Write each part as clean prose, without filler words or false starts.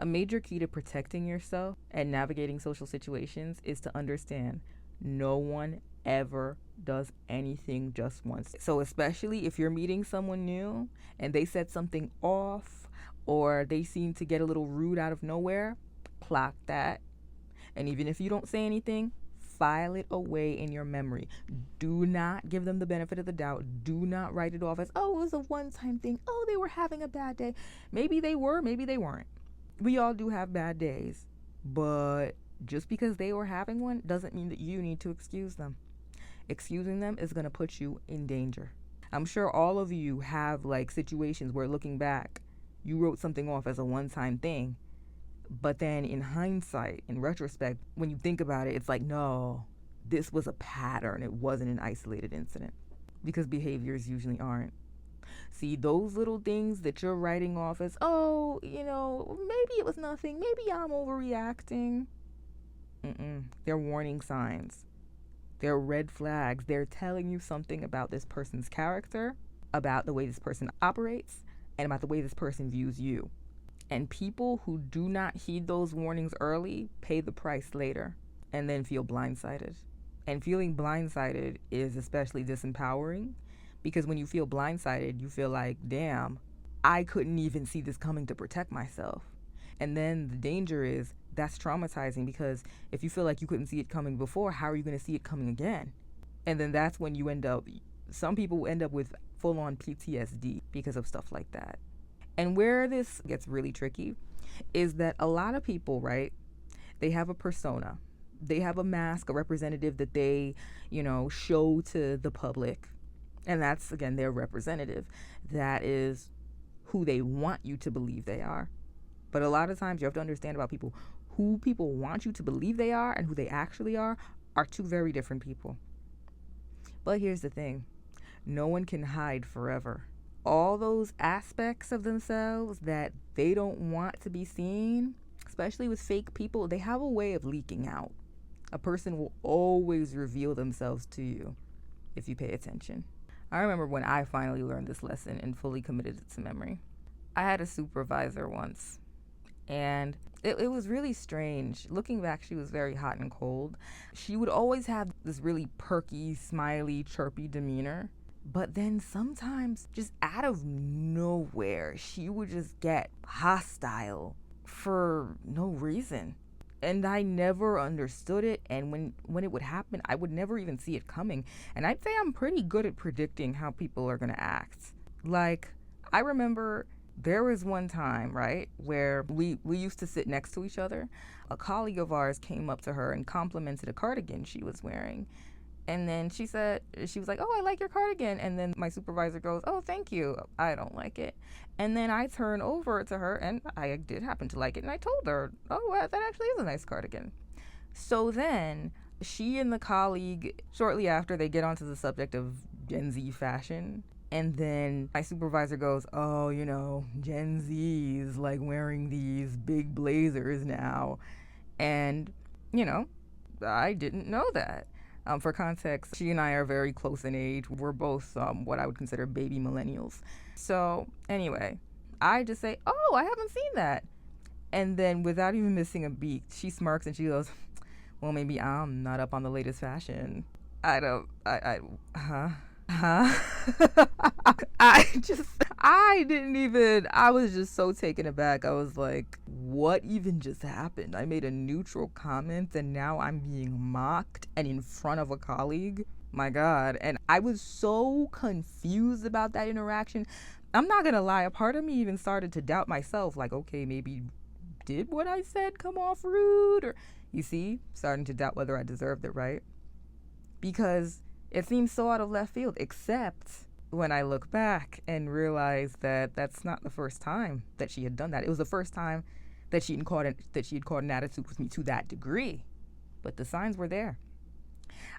A major key to protecting yourself and navigating social situations is to understand no one ever does anything just once. So, especially if you're meeting someone new and they said something off or they seem to get a little rude out of nowhere, clock that. And even if you don't say anything, file it away in your memory. Do not give them the benefit of the doubt. Do not write it off as, oh, it was a one time thing. Oh, they were having a bad day. Maybe they were, maybe they weren't. We all do have bad days. But just because they were having one doesn't mean that you need to excuse them. Excusing them is going to put you in danger. I'm sure all of you have like situations where looking back, you wrote something off as a one time thing. But then in hindsight, in retrospect, when you think about it, it's like, no, this was a pattern. It wasn't an isolated incident, because behaviors usually aren't. See, those little things that you're writing off as, oh, maybe it was nothing. Maybe I'm overreacting. They're warning signs. They're red flags. They're telling you something about this person's character, about the way this person operates, and about the way this person views you. And people who do not heed those warnings early pay the price later and then feel blindsided. And feeling blindsided is especially disempowering, because when you feel blindsided, you feel like, damn, I couldn't even see this coming to protect myself. And then the danger is that's traumatizing, because if you feel like you couldn't see it coming before, how are you going to see it coming again? And then that's when some people end up with full-on PTSD because of stuff like that. And where this gets really tricky is that a lot of people, right, they have a persona. They have a mask, a representative that they, show to the public. And that's, again, their representative. That is who they want you to believe they are. But a lot of times you have to understand about people, who people want you to believe they are and who they actually are two very different people. But here's the thing. No one can hide forever. All those aspects of themselves that they don't want to be seen, especially with fake people, they have a way of leaking out. A person will always reveal themselves to you if you pay attention. I remember when I finally learned this lesson and fully committed it to memory. I had a supervisor once, and it was really strange. Looking back, she was very hot and cold. She would always have this really perky, smiley, chirpy demeanor. But then sometimes, just out of nowhere, she would just get hostile for no reason. And I never understood it. And when it would happen, I would never even see it coming. And I'd say I'm pretty good at predicting how people are going to act. Like, I remember there was one time, right, where we used to sit next to each other. A colleague of ours came up to her and complimented a cardigan she was wearing. And then she was like, oh, I like your cardigan. And then my supervisor goes, oh, thank you. I don't like it. And then I turn over to her, and I did happen to like it. And I told her, oh, well, that actually is a nice cardigan. So then she and the colleague, shortly after, they get onto the subject of Gen Z fashion. And then my supervisor goes, oh, Gen Z is like wearing these big blazers now. And, I didn't know that. For context, she and I are very close in age. We're both what I would consider baby millennials. So anyway, I just say, oh, I haven't seen that. And then without even missing a beat, she smirks and she goes, well, maybe I'm not up on the latest fashion. I was just so taken aback. I was like, what even just happened? I made a neutral comment and now I'm being mocked and in front of a colleague. My God. And I was so confused about that interaction. I'm not gonna lie, a part of me even started to doubt myself, like, okay, maybe did what I said come off rude? Or, you see, starting to doubt whether I deserved it, right? Because it seems so out of left field, except when I look back and realize that that's not the first time that she had done that. It was the first time that she had caught an attitude with me to that degree. But the signs were there.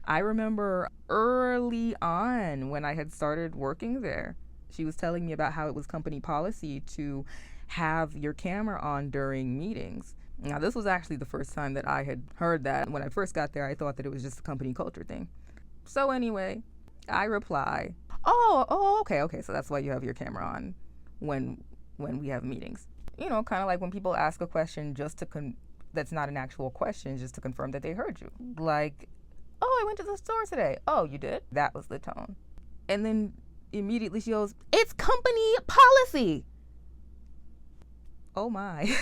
I remember early on when I had started working there, she was telling me about how it was company policy to have your camera on during meetings. Now, this was actually the first time that I had heard that. When I first got there, I thought that it was just a company culture thing. So anyway, I reply, oh, okay, so that's why you have your camera on when we have meetings. kind of like when people ask a question just to that's not an actual question, just to confirm that they heard you. Like, oh, I went to the store today. Oh, you did? That was the tone. And then immediately she goes, it's company policy. Oh my.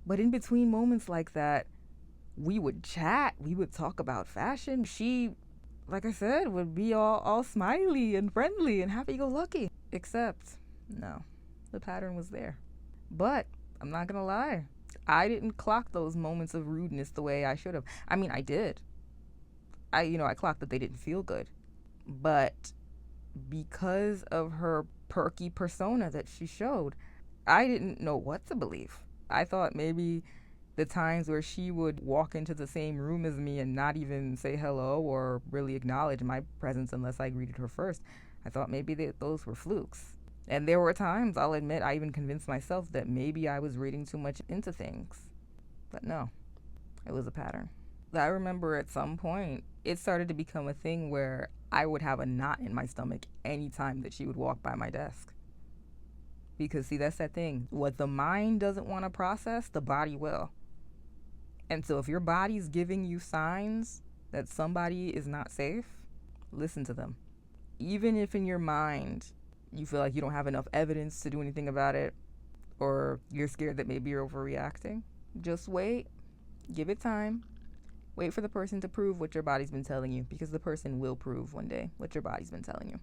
But in between moments like that, we would chat, we would talk about fashion. She, like I said, would be all smiley and friendly and happy-go-lucky. Except, no, the pattern was there. But I'm not gonna lie, I didn't clock those moments of rudeness the way I should have. I mean, I did. I clocked that they didn't feel good. But because of her perky persona that she showed, I didn't know what to believe. I thought maybe the times where she would walk into the same room as me and not even say hello or really acknowledge my presence unless I greeted her first, I thought maybe those were flukes. And there were times, I'll admit, I even convinced myself that maybe I was reading too much into things. But no, it was a pattern. I remember at some point, it started to become a thing where I would have a knot in my stomach anytime that she would walk by my desk. Because, see, that's that thing. What the mind doesn't want to process, the body will. And so if your body's giving you signs that somebody is not safe, listen to them. Even if in your mind you feel like you don't have enough evidence to do anything about it, or you're scared that maybe you're overreacting, just wait. Give it time. Wait for the person to prove what your body's been telling you, because the person will prove one day what your body's been telling you.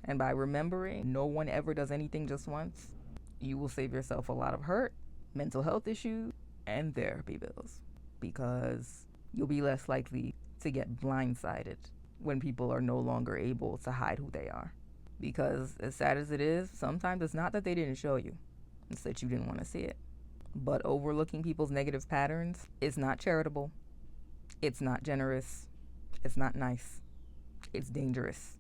And by remembering no one ever does anything just once, you will save yourself a lot of hurt, mental health issues, and therapy bills, because you'll be less likely to get blindsided when people are no longer able to hide who they are. Because as sad as it is, sometimes it's not that they didn't show you, it's that you didn't want to see it. But overlooking people's negative patterns is not charitable. It's not generous. It's not nice. It's dangerous.